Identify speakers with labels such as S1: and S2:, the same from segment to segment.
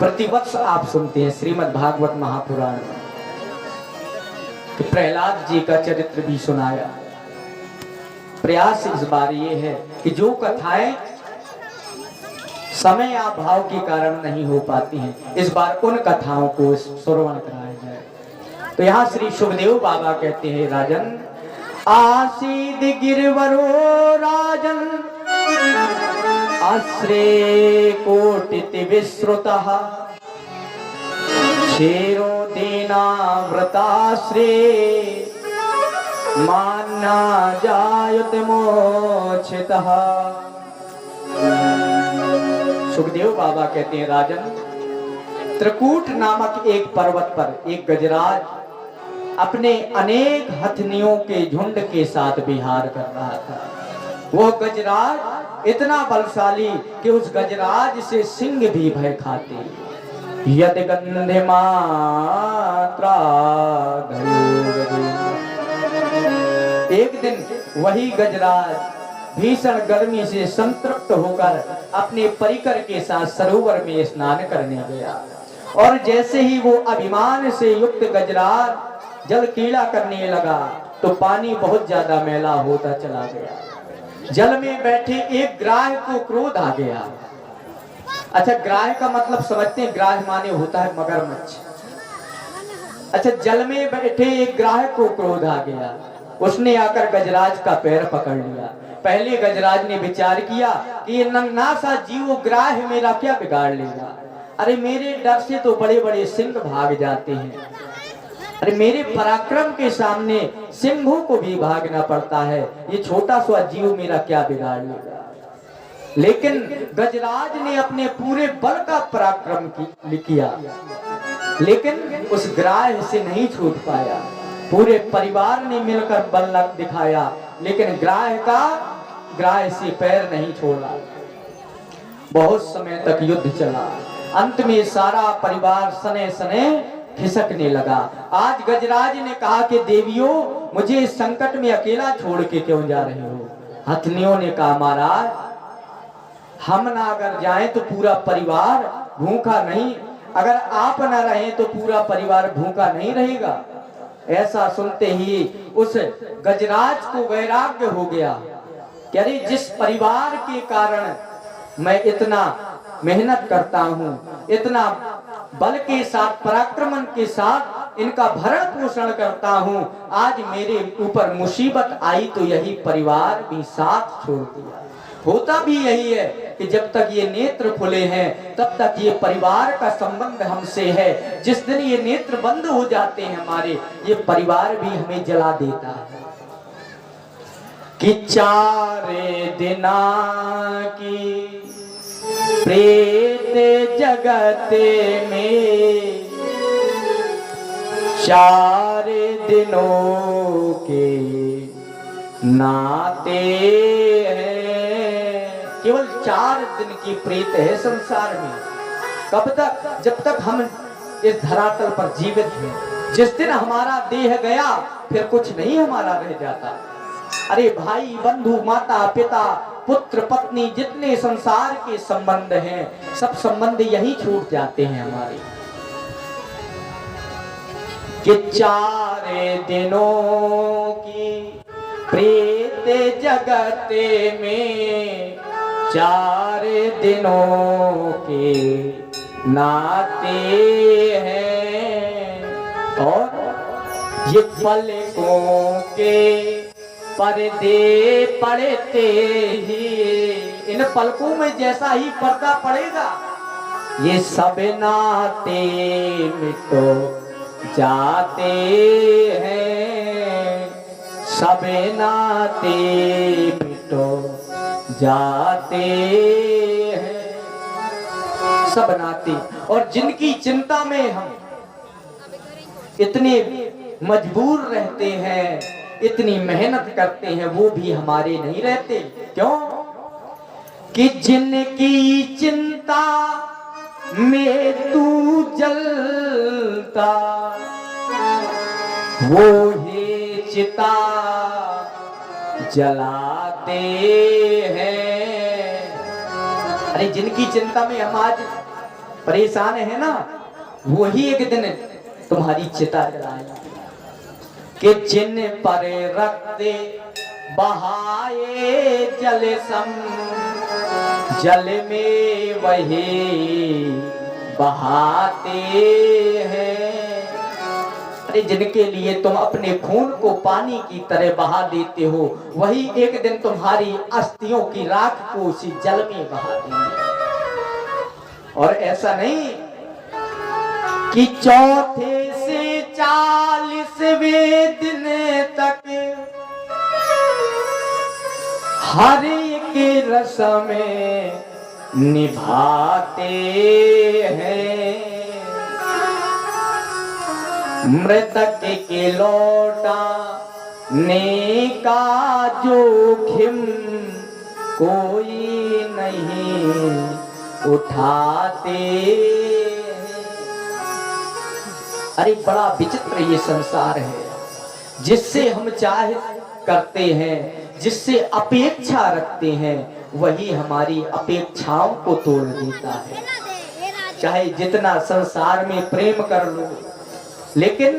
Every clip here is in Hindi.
S1: प्रतिवर्ष आप सुनते हैं श्रीमद् भागवत महापुराण में कि प्रहलाद जी का चरित्र भी सुनाया। प्रयास इस बार ये है कि जो कथाएं समय या भाव के कारण नहीं हो पाती हैं, इस बार उन कथाओं को श्रवण कराया जाए। तो यहाँ श्री सुखदेव बाबा कहते हैं, राजन आसीद गिरवरो राजन आश्रे कोटित विश्रुतः क्षेरो दीना व्रताश्रे मान्ना जायते मोक्षितः। सुखदेव बाबा कहते हैं, राजन त्रिकूट नामक एक पर्वत पर एक गजराज अपने अनेक हथनियों के झुंड के साथ विहार कर रहा था। वो गजराज इतना बलशाली कि उस गजराज से सिंह भी भय खाते। यद गंधे मात्रा एक दिन वही गजराज भीषण गर्मी से संतृप्त होकर अपने परिकर के साथ सरोवर में स्नान करने गया, और जैसे ही वो अभिमान से युक्त गजराज जल क्रीड़ा करने लगा तो पानी बहुत ज्यादा मैला होता चला गया। जल में बैठे एक ग्राह को क्रोध आ गया। अच्छा, ग्राह का मतलब समझते हैं? ग्राह माने होता है मगरमच्छ। अच्छा, जल में बैठे एक ग्राह को क्रोध आ गया। उसने आकर गजराज का पैर पकड़ लिया। पहले गजराज ने विचार किया कि ये नन्हा सा जीव ग्राह मेरा क्या बिगाड़ लेगा। अरे मेरे डर से तो बड़े बड़े सिंह भाग जाते हैं, अरे मेरे पराक्रम के सामने सिंहों को भी भागना पड़ता है, ये छोटा सा जीव मेरा क्या बिगाड़ लेगा। लेकिन गजराज ने अपने पूरे बल का पराक्रम किया, लेकिन उस ग्राह से नहीं छूट पाया। पूरे परिवार ने मिलकर बल दिखाया, लेकिन ग्राह से पैर नहीं छोड़ा। बहुत समय तक युद्ध चला। अंत में सारा परिवार सने सने खिसकने लगा। आज गजराज ने कहा कि देवियों, मुझे इस संकट में अकेला छोड़ के क्यों जा रहे हो? हथनियों ने कहा, महाराज हम ना अगर जाएं तो पूरा परिवार भूखा नहीं, अगर आप ना रहें तो पूरा परिवार भूखा नहीं रहेगा। ऐसा सुनते ही उस गजराज को वैराग्य हो गया कि अरे जिस परिवार के कारण मैं इतना मेहनत करता हूँ, इतना बल के साथ पराक्रमन के साथ इनका भरण पोषण करता हूँ, आज मेरे ऊपर मुसीबत आई तो यही परिवार भी साथ छोड़ दिया। होता भी यही है कि जब तक ये नेत्र खुले हैं तब तक ये परिवार का संबंध हमसे है। जिस दिन ये नेत्र बंद हो जाते हैं हमारे, ये परिवार भी हमें जला देता है। कि चारे दिना की प्रेत जगते में चार दिनों के नाते हैं। केवल 4 दिन की प्रीत है संसार में। कब तक? जब तक हम इस धरातल पर जीवित हैं। जिस दिन हमारा देह गया फिर कुछ नहीं हमारा रह जाता। अरे भाई बंधु माता पिता पुत्र पत्नी जितने संसार के संबंध हैं, सब संबंध यही छूट जाते हैं हमारे। कि 4 दिनों की प्रीत जगते में 4 दिनों के नाते हैं, और ये पलकों के पर्दे पड़ते ही, इन पलकों में जैसा ही पर्दा पड़ेगा ये सब नाते मिटो जाते हैं, सब नाते मिटो जाते हैं, सब नाते। और जिनकी चिंता में हम इतने मजबूर रहते हैं, इतनी मेहनत करते हैं, वो भी हमारे नहीं रहते। क्यों? कि जिनकी चिंता में तू जलता वो ही चिता जलाते हैं। अरे जिनकी चिंता में हम आज परेशान है ना, वही एक दिन तुम्हारी चिता जलाएगा कि जिन पर रक्त बहाए जल सम, जल में वही बहाते हैं। अरे जिनके लिए तुम अपने खून को पानी की तरह बहा देते हो, वही एक दिन तुम्हारी अस्थियों की राख को उसी जल में बहा देंगे। और ऐसा नहीं कि चौथे से 40वें दिन तक हर एक रस्म में निभाते हैं। मृतक के लौटाने का जोखिम कोई नहीं उठाते। अरे बड़ा विचित्र ये संसार है, जिससे हम चाह करते हैं, जिससे अपेक्षा रखते हैं, वही हमारी अपेक्षाओं को तोड़ देता है। चाहे जितना संसार में प्रेम कर लो, लेकिन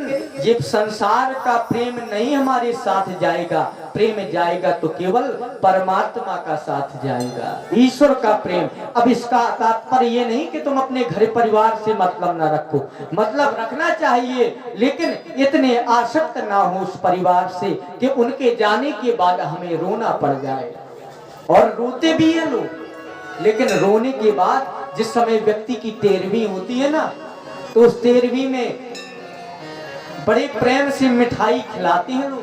S1: ये संसार का प्रेम नहीं हमारे साथ जाएगा। प्रेम जाएगा तो केवल परमात्मा का साथ जाएगा, ईश्वर का प्रेम। अब इसका तात्पर्य ये नहीं कि तुम अपने घर परिवार से मतलब ना रखो, मतलब रखना चाहिए, लेकिन इतने आसक्त ना हो उस परिवार से कि उनके जाने के बाद हमें रोना पड़ जाए। और रोते भी हैं लोग, लेकिन रोने के बाद जिस समय व्यक्ति की 13वीं होती है ना, तो उस 13वीं में बड़े प्रेम से मिठाई खिलाते हैं लोग।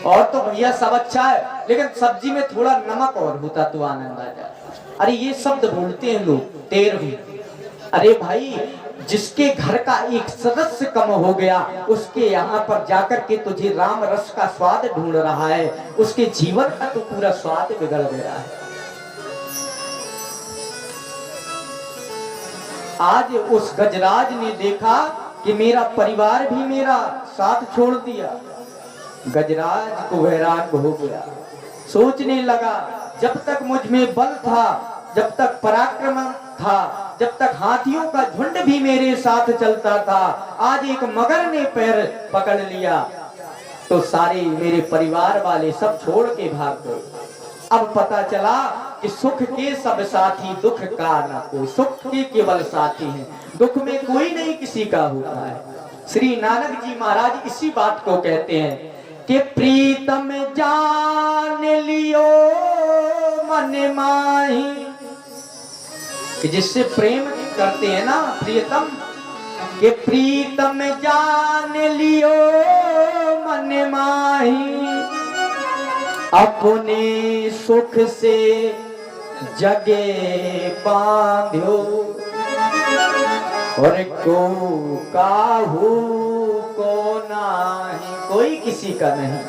S1: और तो भैया सब अच्छा है, लेकिन सब्जी में थोड़ा नमक और होता तो आनंद आ जाता। अरे ये शब्द बोलते हैं लोग 13वीं। अरे भाई, जिसके घर का एक सदस्य कम हो गया, उसके यहाँ पर जाकर के तुझे राम रस का स्वाद ढूंढ रहा है, उसके जीवन का तो पूरा स्वाद बिगड़ गया है। आज उस गजराज ने देखा कि मेरा परिवार भी मेरा साथ छोड़ दिया। गजराज को वैराग्य हो गया, सोचने लगा, जब तक मुझ में बल था, जब तक पराक्रम था, जब तक हाथियों का झुंड भी मेरे साथ चलता था, आज एक मगर ने पैर पकड़ लिया तो सारे मेरे परिवार वाले सब छोड़ के भाग गए। अब पता चला कि सुख के सब साथी, दुख का ना कोई। सुख के केवल साथी हैं, दुख में कोई नहीं किसी का होता है। श्री नानक जी महाराज इसी बात को कहते हैं कि प्रीतम जान लियो मन माही, कि जिससे प्रेम करते हैं ना प्रियतम, कि प्रीतम जान लियो मन माही, अपने सुख से जगे बांध्यो, और को काहू को नाही, कोई किसी का नहीं,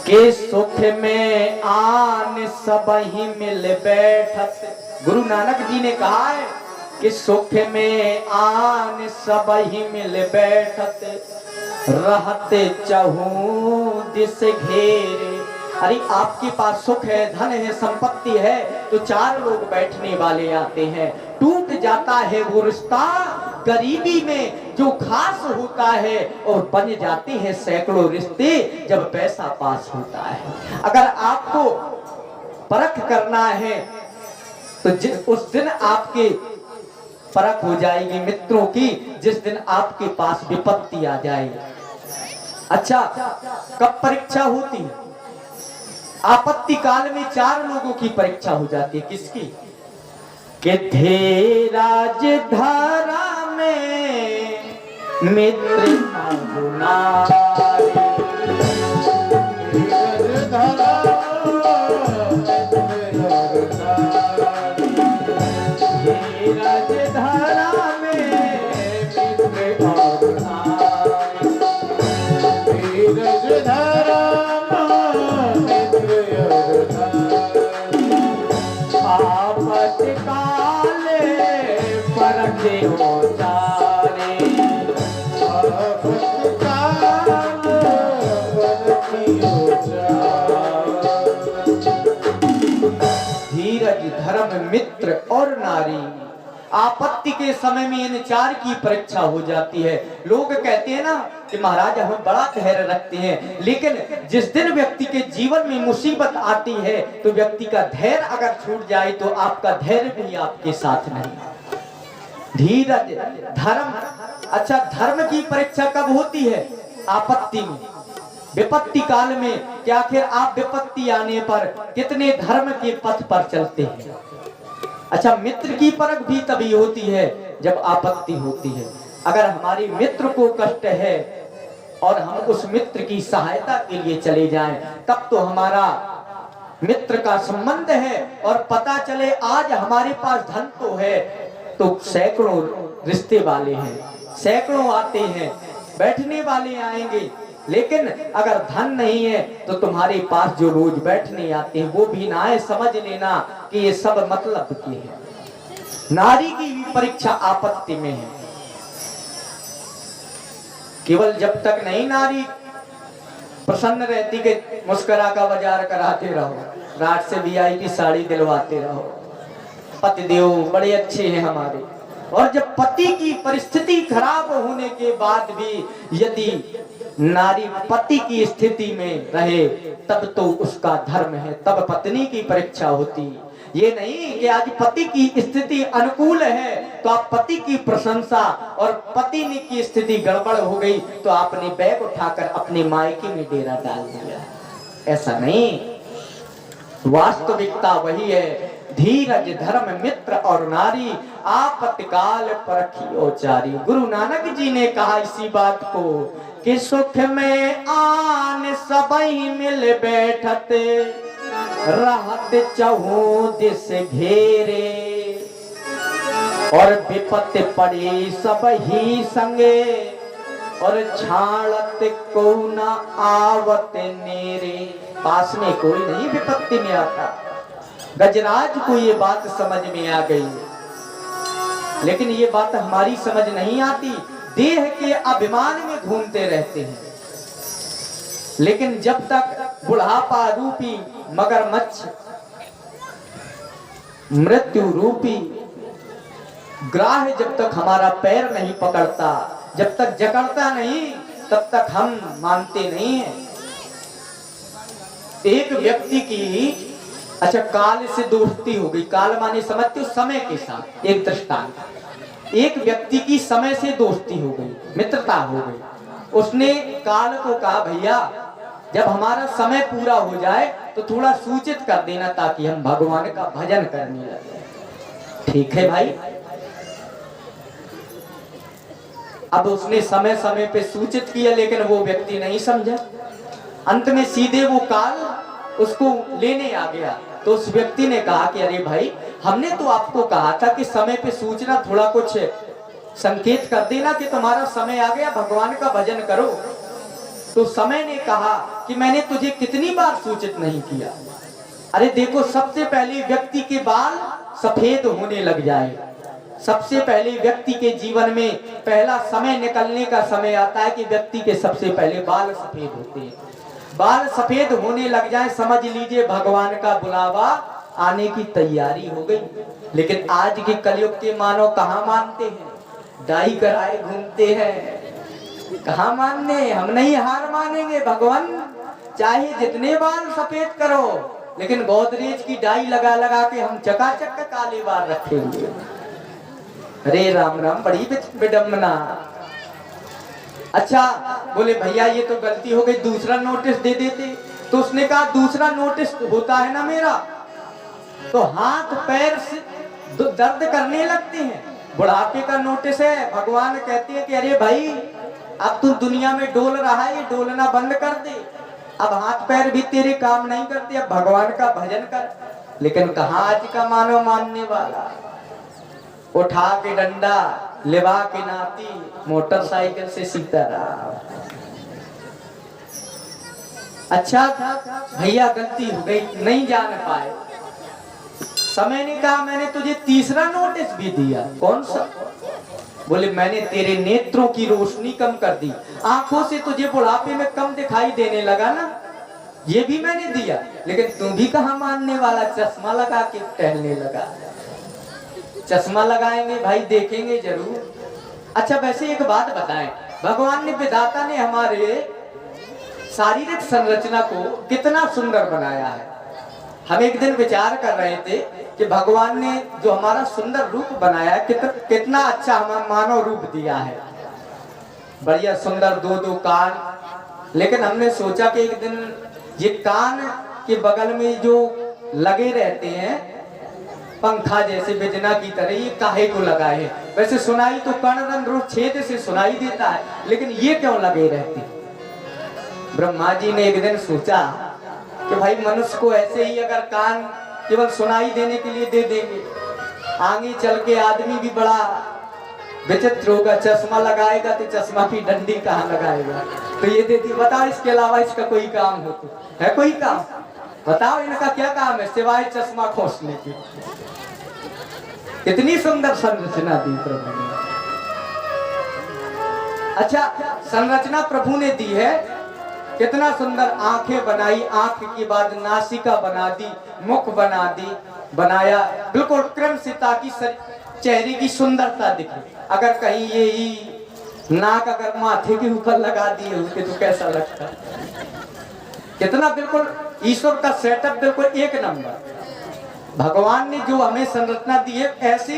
S1: के सुख में आन सबही मिल बैठत। गुरु नानक जी ने कहा है कि सुख में आन सबही मिल बैठत, रहते चहूं दिस घेरे। अरे आपके पास सुख है, धन है, संपत्ति है, तो 4 लोग बैठने वाले आते हैं। टूट जाता है वो रिश्ता गरीबी में जो खास होता है, और बन जाते हैं सैकड़ों रिश्ते जब पैसा पास होता है। अगर आपको परख करना है तो उस दिन आपके परख हो जाएगी मित्रों की, जिस दिन आपके पास विपत्ति आ जाए। अच्छा, कब परीक्षा होती है? आपत्ति काल में 4 लोगों की परीक्षा हो जाती है। किसकी? कि धीराज धारा में मित्र गुनारे, धीरज धर्म मित्र और नारी। आपत्ति के समय में इन चार की परीक्षा हो जाती है। लोग कहते हैं ना कि महाराज हम बड़ा धैर्य रखते हैं, लेकिन जिस दिन व्यक्ति के जीवन में मुसीबत आती है तो व्यक्ति का धैर्य अगर छूट जाए तो आपका धैर्य भी आपके साथ नहीं। धीरज, धर्म। अच्छा, धर्म की परीक्षा कब होती है? आपत्ति में, विपत्ति काल में। कि आखिर आप विपत्ति आने पर कितने धर्म के पथ पर चलते हैं। अच्छा, मित्र की परख भी तभी होती है जब आपत्ति होती है। अगर हमारे मित्र को कष्ट है और हम उस मित्र की सहायता के लिए चले जाएं, तब तो हमारा मित्र का संबंध है। और पता चले आज हमारे पास धन तो है, तो सैकड़ों रिश्ते वाले हैं, सैकड़ों आते हैं, बैठने वाले आएंगे। लेकिन अगर धन नहीं है तो तुम्हारे पास जो रोज बैठने आते हैं वो भी ना आए, समझ लेना कि ये सब मतलब की है। नारी की भी परीक्षा आपत्ति में है। केवल जब तक नहीं नारी प्रसन्न रहती कि मुस्कुरा का बाजार कराते रहो, रात से वीआईपी साड़ी दिलवाते रहो, पतिदेव बड़े अच्छे हैं हमारे। और जब पति की परिस्थिति खराब होने के बाद भी यदि नारी पति की स्थिति में रहे तब तो उसका धर्म है, तब पत्नी की परीक्षा होती। ये नहीं कि आज पति की स्थिति अनुकूल है तो आप पति की प्रशंसा, और पति की स्थिति गड़बड़ हो गई तो आपने बैग उठाकर अपने मायके में डेरा डाल दिया। ऐसा नहीं, वास्तविकता वही है। धीरज, धर्म, मित्र और नारी, आपत्तिकाल परखियो चारी। गुरु नानक जी ने कहा इसी बात को कि सुख में आन सबही मिल बैठते, रहत चहु दिस घेरे, और विपत पड़ी सब ही संगे, और छाड़त को न आवत नेरे। पास में कोई नहीं विपत्ति में आता। गजराज को ये बात समझ में आ गई, लेकिन ये बात हमारी समझ नहीं आती। देह के अभिमान में घूमते रहते हैं, लेकिन जब तक बुढ़ापा रूपी मगरमच्छ, मृत्यु रूपी ग्राह जब तक हमारा पैर नहीं पकड़ता, जब तक जकड़ता नहीं, तब तक हम मानते नहीं हैं। एक व्यक्ति की अच्छा काल से दोस्ती हो गई। काल माने समझते हो समय के साथ। एक दृष्टांत, एक व्यक्ति की समय से दोस्ती हो गई, मित्रता हो गई। उसने काल को कहा भैया जब हमारा समय पूरा हो जाए तो थोड़ा सूचित कर देना ताकि हम भगवान का भजन करने लगे। ठीक है भाई। अब उसने समय समय पे सूचित किया, लेकिन वो व्यक्ति नहीं समझा। अंत में सीधे वो काल उसको लेने आ गया। तो उस व्यक्ति ने कहा कि अरे भाई, हमने तो आपको कहा था कि समय पे सूचना, थोड़ा कुछ संकेत कर देना कि तुम्हारा समय आ गया, भगवान का भजन करो। तो समय ने कहा कि मैंने तुझे कितनी बार सूचित नहीं किया। अरे देखो, सबसे पहले व्यक्ति के बाल सफेद होने लग जाए। सबसे पहले व्यक्ति के जीवन में पहला समय निकलने का समय आता है कि व्यक्ति के सबसे पहले बाल सफेद होते हैं। बाल सफेद होने लग जाए, समझ लीजिए भगवान का बुलावा आने की तैयारी हो गई। लेकिन आज के कलयुग के मानव कहाँ मानते हैं, डाई कराए घूमते हैं। कहाँ मानने, हम नहीं हार मानेंगे भगवान, चाहे जितने बाल सफेद करो, लेकिन गोदरेज की डाई लगा लगा के हम चकाचक काले बाल रखेंगे। अरे राम राम, बड़ी विडम्बना। अच्छा बोले भैया ये तो गलती हो गई, दूसरा नोटिस दे देते। तो उसने कहा दूसरा नोटिस होता है ना मेरा, तो हाथ पैर से दर्द करने लगते हैं। बुढ़ापे का नोटिस है, भगवान कहते हैं कि अरे भाई अब तू दुनिया में डोल रहा है, ये डोलना बंद कर दे। अब हाथ पैर भी तेरे काम नहीं करते, अब भगवान का भजन कर। लेकिन कहाँ आज का मानव मानने वाला, उठा के डंडा, लिवा के नाती, मोटरसाइकिल से सीताराम। अच्छा भैया गलती हो गई, नहीं जान पाए। समय ने कहा मैंने तुझे तीसरा नोटिस भी दिया। कौन सा? बोले मैंने तेरे नेत्रों की रोशनी कम कर दी, आंखों से तुझे बुढ़ापे में कम दिखाई देने लगा ना, ये भी मैंने दिया। लेकिन तुम भी कहाँ मानने वाला, चश्मा लगा के टहलने लगा। चश्मा लगाएंगे भाई, देखेंगे जरूर। अच्छा वैसे एक बात बताएं, भगवान ने, विधाता ने हमारे शारीरिक संरचना को कितना सुंदर बनाया है। हम एक दिन विचार कर रहे थे कि भगवान ने जो हमारा सुंदर रूप बनाया है, कितना अच्छा हमारा मानव रूप दिया है, बढ़िया सुंदर दो दो कान। लेकिन हमने सोचा कि एक दिन ये कान के बगल में जो लगे रहते हैं पंखा जैसे बिजना की तरह, ये काहे को लगाए हैं? वैसे सुनाई तो कर्णरंध्र छेद से सुनाई देता है, लेकिन ये क्यों लगे रहते? ब्रह्मा जी ने एक दिन सोचा कि भाई मनुष्य को ऐसे ही अगर कान केवल सुनाई देने के लिए दे देंगे, आगे चल के आदमी भी बड़ा विचित्र होगा। चश्मा लगाएगा तो चश्मा की डंडी कहाँ लगाएगा? तो ये दे दी। बताओ इसके अलावा इसका कोई काम हो तो है? कोई काम बताओ, इनका क्या काम है सिवाय चश्मा खोसने की? कितनी सुंदर संरचना दी प्रभु ने। अच्छा संरचना प्रभु ने दी है, कितना सुंदर आंखें बनाई, आंख के बाद नासिका बना दी, मुख बना दी, बनाया बिल्कुल क्रम से ताकि चेहरे की सुंदरता दिखे। अगर कहीं ये ही नाक अगर माथे के ऊपर लगा दिए होते तो कैसा लगता? कितना बिल्कुल ईश्वर का सेटअप बिल्कुल एक नंबर। भगवान ने जो हमें संरचना दी है, ऐसे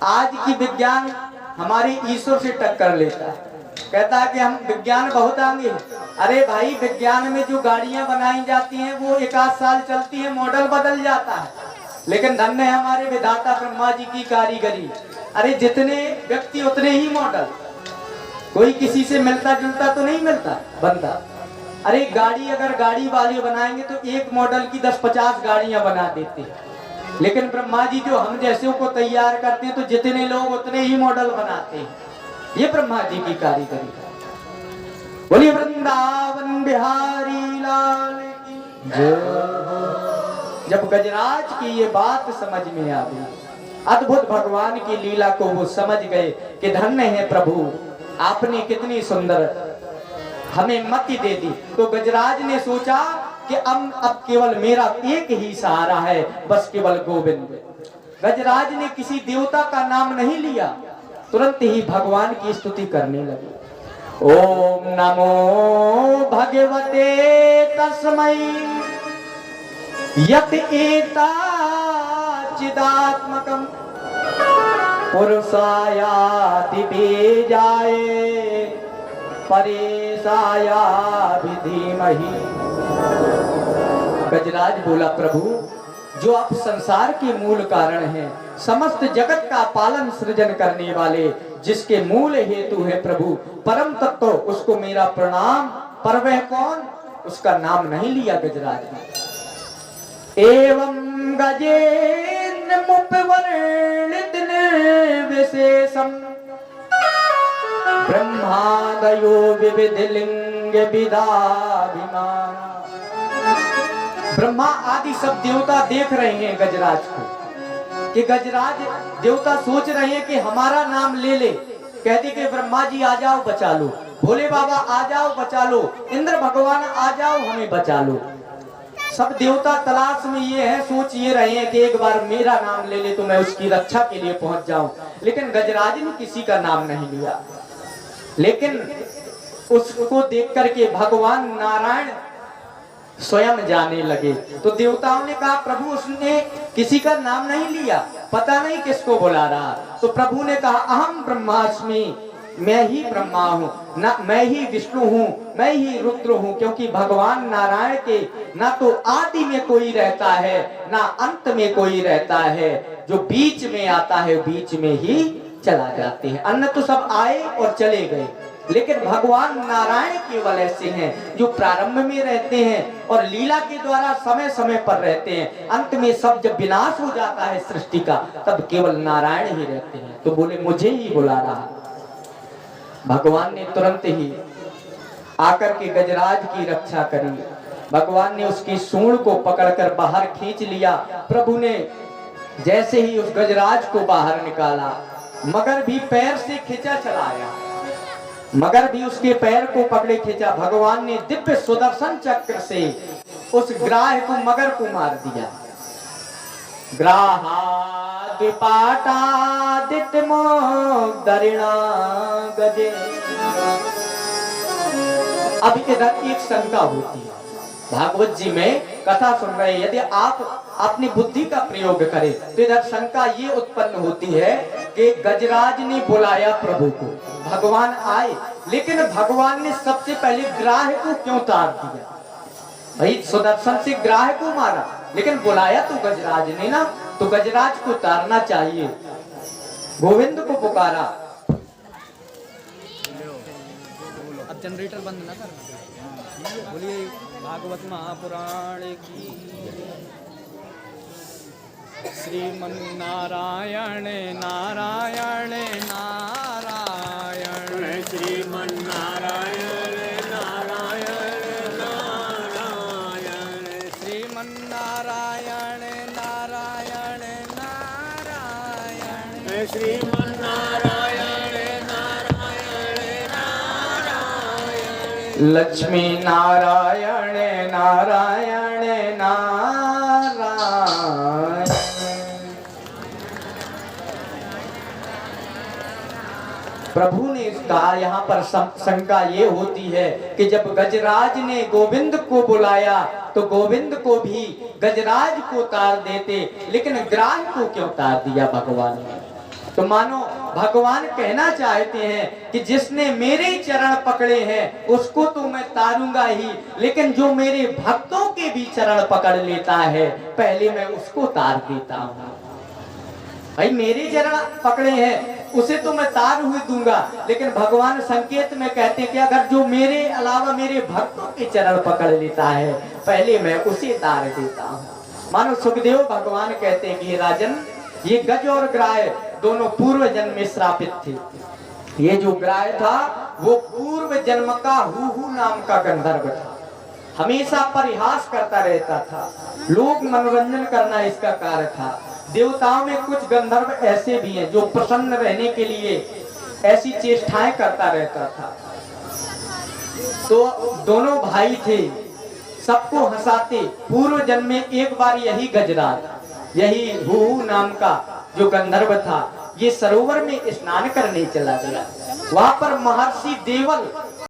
S1: आज की विज्ञान हमारे ईश्वर से टक्कर लेता है। कहता है कि हम विज्ञान बहुत आगे हैं। अरे भाई विज्ञान में जो गाड़ियां बनाई जाती हैं वो एक आध साल चलती है, मॉडल बदल जाता है, लेकिन धन्य है हमारे विधाता ब्रह्मा जी की कारीगरी। अरे जितने व्यक्ति उतने ही मॉडल, कोई किसी से मिलता जुलता तो नहीं मिलता बनता। अरे गाड़ी अगर गाड़ी वाले बनाएंगे तो एक मॉडल की 10-50 गाड़ियां बना देते हैं, लेकिन ब्रह्मा जी जो हम जैसे को तैयार करते हैं तो जितने लोग उतने ही मॉडल बनाते हैं। ये ब्रह्मा जी की कारीगरी है। बोलिए वृंदावन बिहारी लाल की जय। जब गजराज की ये बात समझ में आ गई, अद्भुत भगवान की लीला को वो समझ गए कि धन्य है प्रभु, आपने कितनी सुंदर हमें मति दे दी। तो गजराज ने सोचा कि अब केवल मेरा एक ही सहारा है, बस केवल गोविंद। गजराज ने किसी देवता का नाम नहीं लिया, तुरंत ही भगवान की स्तुति करने लगे। ओम नमो भगवते तस्मै यत एता चिदात्मकं पुरुषायाति बीजाय परेशाया धीमहि। गजराज बोला प्रभु, जो आप संसार के मूल कारण हैं, समस्त जगत का पालन सृजन करने वाले, जिसके मूल हेतु है प्रभु परम तत्व, उसको मेरा प्रणाम। पर वह कौन? उसका नाम नहीं लिया गजराज ने। एवं गजेन मुपवर्णित विशेषम ब्रह्मादयो विविध लिंग विदाभिमान। ब्रह्मा आदि सब देवता देख रहे हैं गजराज को, कि गजराज देवता सोच रहे हैं कि हमारा नाम ले ले। कहते कि ब्रह्मा जी आ जाओ बचा लो, भोले बाबा आ जाओ बचा लो, इंद्र भगवान आ जाओ हमें बचा लो। सब देवता तलाश में ये है, सोच ये रहे हैं कि एक बार मेरा नाम ले ले तो मैं उसकी रक्षा के लिए पहुंच जाऊं। लेकिन गजराज ने किसी का नाम नहीं लिया। लेकिन उसको देख करके भगवान नारायण स्वयं जाने लगे। तो देवताओं ने कहा प्रभु उसने किसी का नाम नहीं लिया, पता नहीं किसको बुला रहा। तो प्रभु ने कहा अहम ब्रह्मास्मि, मैं ही ब्रह्मा हूँ, ना मैं ही विष्णु हूँ, मैं ही रुद्र हूँ। क्योंकि भगवान नारायण के ना तो आदि में कोई रहता है ना अंत में कोई रहता है, जो बीच में आता है बीच में ही चला जाते हैं। अन्य तो सब आए और चले गए, लेकिन भगवान नारायण केवल ऐसे हैं जो प्रारंभ में रहते हैं और लीला के द्वारा समय समय पर रहते हैं। अंत में सब जब विनाश हो जाता है सृष्टि का, तब केवल नारायण ही रहते हैं। तो बोले मुझे ही बुला रहा। भगवान ने तुरंत ही आकर के गजराज की रक्षा करी। भगवान ने उसकी सूंड को पकड़कर बाहर खींच लिया। प्रभु ने जैसे ही उस गजराज को बाहर निकाला, मगर भी पैर से खींचा चलाया, मगर भी उसके पैर को पकड़े खींचा। भगवान ने दिव्य सुदर्शन चक्र से उस ग्राह को, मगर को मार दिया। ग्राहा के पाटादित मोदरिणा गजे। अब इधर एक शंका होती है, भागवत जी में कथा सुन रहे हैं, यदि आप अपनी बुद्धि का प्रयोग करें तो इधर शंका ये उत्पन्न होती है कि गजराज ने बुलाया प्रभु को, भगवान आए, लेकिन भगवान ने सबसे पहले ग्राह को क्यों तार दिया? भाई सुदर्शन से ग्राह को मारा, लेकिन बुलाया तो गजराज ने ना, तो गजराज को तारना चाहिए। गोविंद को पुकारा।
S2: अब जनरेटर बंद ना कर, बोलिए भागवत महापुराण की। श्रीमन्नारायण नारायण नारायण, श्रीमन्नारायण नारायण नारायण, श्रीमन्नारायण नारायण नारायण, श्रीमन्नारायण नारायण नारायण,
S1: लक्ष्मी नारायण नारायण नारायण। प्रभु ने कहा, यहाँ पर शंका ये होती है कि जब गजराज ने गोविंद को बुलाया तो गोविंद को भी गजराज को तार देते, लेकिन ग्राह को क्यों तार दिया भगवान ने? तो मानो भगवान कहना चाहते हैं कि जिसने मेरे चरण पकड़े हैं उसको तो मैं तारूंगा ही, लेकिन जो मेरे भक्तों के भी चरण पकड़ लेता है पहले मैं उसको तार देता हूँ। भाई मेरे चरण पकड़े हैं उसे तो मैं तार हुए दूंगा, लेकिन भगवान संकेत में कहते हैं कि अगर जो मेरे अलावा मेरे भक्तों के चरण पकड़ लेता है पहले मैं उसे तार देता हूँ। मानो सुखदेव भगवान कहते हैं कि राजन, ये गज और ग्राह दोनों पूर्व जन्म में श्रापित थे। ये जो ग्राह था वो पूर्व जन्म का हूहू नाम का गंधर्व था, हमेशा परिहास करता रहता था, लोग मनोरंजन करना इसका कार्य था। देवताओं में कुछ गंधर्व ऐसे भी हैं जो प्रसन्न रहने के लिए ऐसी चेष्टाएं करता रहता था। तो दोनों भाई थे, सबको हंसाते। पूर्व जन्म में एक बार यही गजराज, यही हूहू नाम का जो गंधर्व था, ये सरोवर में स्नान करने चला गया। वहां पर महर्षि देवल